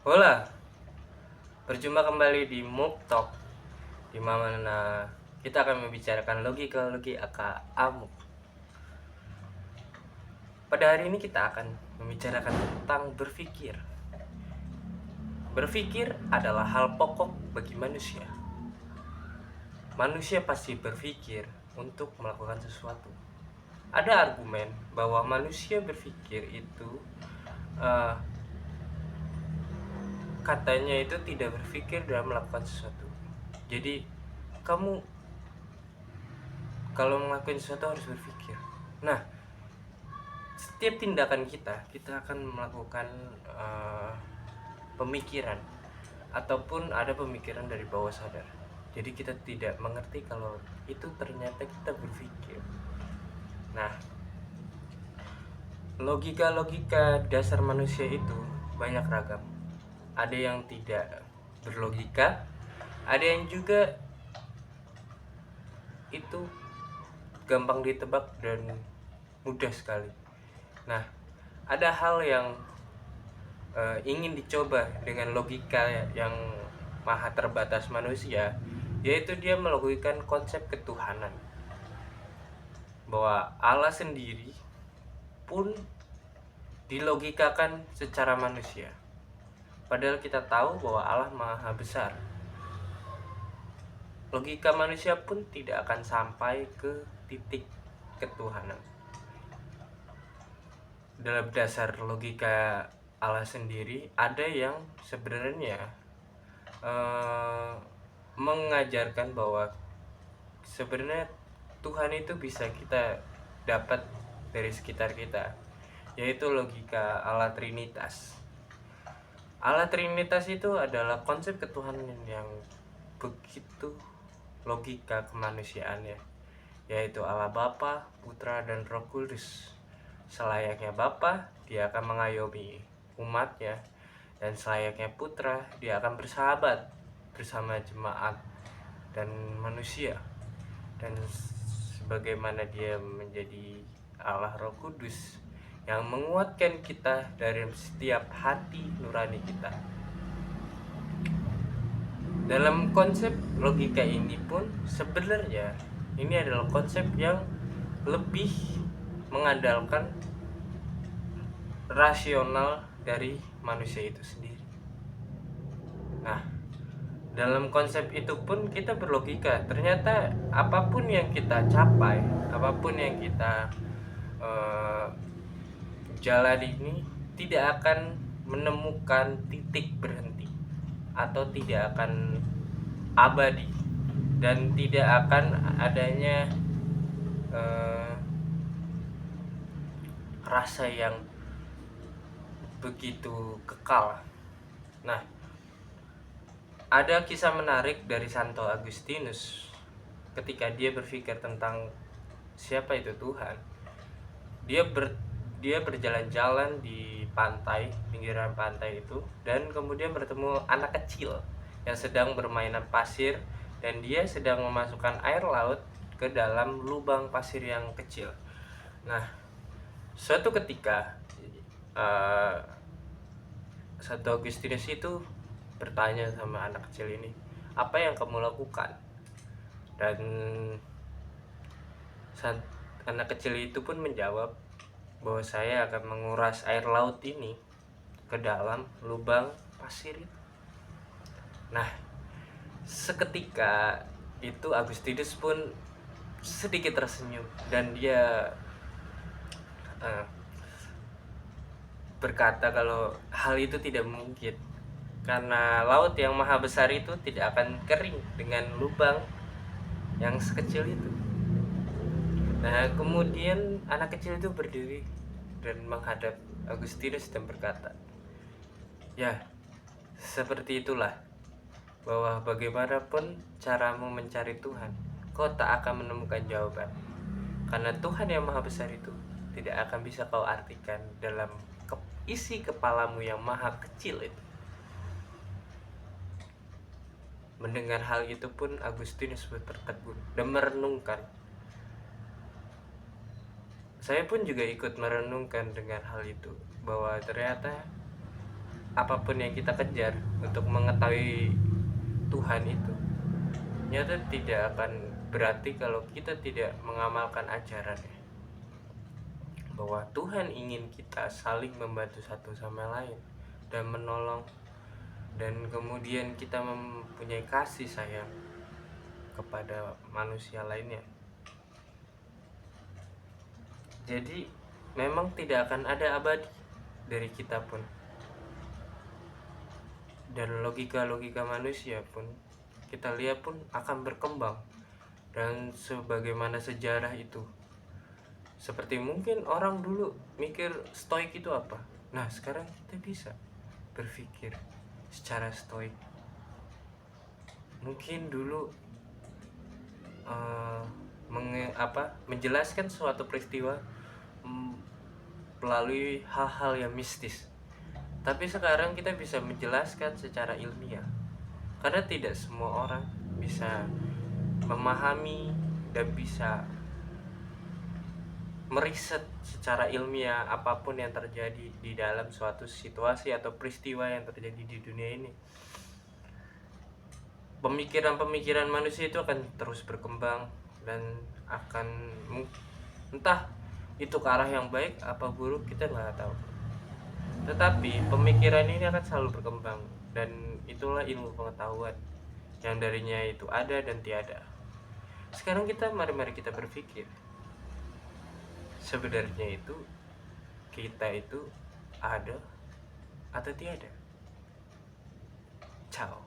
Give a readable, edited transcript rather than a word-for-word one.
Hola, berjumpa kembali di Mook Talk, di mana kita akan membicarakan logika-logi aka amuk. Pada hari ini kita akan membicarakan tentang berpikir. Berpikir adalah hal pokok bagi manusia. Manusia pasti berpikir untuk melakukan sesuatu. Ada argumen bahwa manusia berpikir itu eh, katanya itu tidak berpikir dalam melakukan sesuatu. Jadi kamu kalau ngelakuin sesuatu harus berpikir. Nah, setiap tindakan kita akan melakukan pemikiran ataupun ada pemikiran dari bawah sadar. Jadi kita tidak mengerti kalau itu ternyata kita berpikir. Nah, logika-logika dasar manusia itu banyak ragam. Ada yang tidak berlogika, ada yang juga itu gampang ditebak dan mudah sekali. Nah, ada hal yang ingin dicoba dengan logika yang maha terbatas manusia, yaitu dia melogikakan konsep ketuhanan, bahwa Allah sendiri pun dilogikakan secara manusia, padahal kita tahu bahwa Allah maha besar. Logika manusia pun tidak akan sampai ke titik ketuhanan. Dalam dasar logika Allah sendiri ada yang sebenarnya mengajarkan bahwa sebenarnya Tuhan itu bisa kita dapat dari sekitar kita, yaitu logika Allah Trinitas. Allah Trinitas itu adalah konsep ketuhanan yang begitu logika kemanusiaannya, yaitu Allah Bapa, Putra, dan Roh Kudus. Selayaknya Bapa, dia akan mengayomi umatnya, dan selayaknya Putra, dia akan bersahabat bersama jemaat dan manusia. Dan sebagaimana dia menjadi Allah Roh Kudus yang menguatkan kita dari setiap hati nurani kita. Dalam konsep logika ini pun sebenarnya ini adalah konsep yang lebih mengandalkan rasional dari manusia itu sendiri. Nah, dalam konsep itu pun kita berlogika. Ternyata apapun yang kita capai, apapun yang kita jalani ini tidak akan menemukan titik berhenti atau tidak akan abadi, dan tidak akan adanya rasa yang begitu kekal. Nah, ada kisah menarik dari Santo Agustinus ketika dia berpikir tentang siapa itu Tuhan. Dia berjalan-jalan di pantai, pinggiran pantai itu, dan kemudian bertemu anak kecil yang sedang bermainan pasir, dan dia sedang memasukkan air laut ke dalam lubang pasir yang kecil. Nah, suatu ketika Santo Agustinus itu bertanya sama anak kecil ini, apa yang kamu lakukan? Dan anak kecil itu pun menjawab bahwa saya akan menguras air laut ini ke dalam lubang pasir itu. Nah, seketika itu Agustinus pun sedikit tersenyum, dan dia berkata kalau hal itu tidak mungkin, karena laut yang maha besar itu tidak akan kering dengan lubang yang sekecil itu. Nah, kemudian anak kecil itu berdiri dan menghadap Agustinus dan berkata, ya, seperti itulah, bahwa bagaimanapun caramu mencari Tuhan, kau tak akan menemukan jawaban, karena Tuhan yang maha besar itu tidak akan bisa kau artikan dalam isi kepalamu yang maha kecil itu. Mendengar hal itu pun Agustinus tertegun dan merenungkan. Saya pun juga ikut merenungkan dengan hal itu, bahwa ternyata apapun yang kita kejar untuk mengetahui Tuhan itu nyata tidak akan berarti kalau kita tidak mengamalkan ajarannya, bahwa Tuhan ingin kita saling membantu satu sama lain dan menolong, dan kemudian kita mempunyai kasih sayang kepada manusia lainnya. Jadi memang tidak akan ada abadi dari kita pun, dan logika-logika manusia pun kita lihat pun akan berkembang. Dan sebagaimana sejarah itu, seperti mungkin orang dulu mikir stoik itu apa, nah sekarang kita bisa berpikir secara stoik. Mungkin dulu menjelaskan suatu peristiwa melalui hal-hal yang mistis, tapi sekarang kita bisa menjelaskan secara ilmiah, karena tidak semua orang bisa memahami dan bisa meriset secara ilmiah apapun yang terjadi di dalam suatu situasi atau peristiwa yang terjadi di dunia ini. Pemikiran-pemikiran manusia itu akan terus berkembang dan akan entah itu ke arah yang baik apa buruk kita nggak tahu. Tetapi pemikiran ini akan selalu berkembang, dan itulah ilmu pengetahuan yang darinya itu ada dan tiada. Sekarang mari kita berpikir, sebenarnya itu kita itu ada atau tiada. Ciao.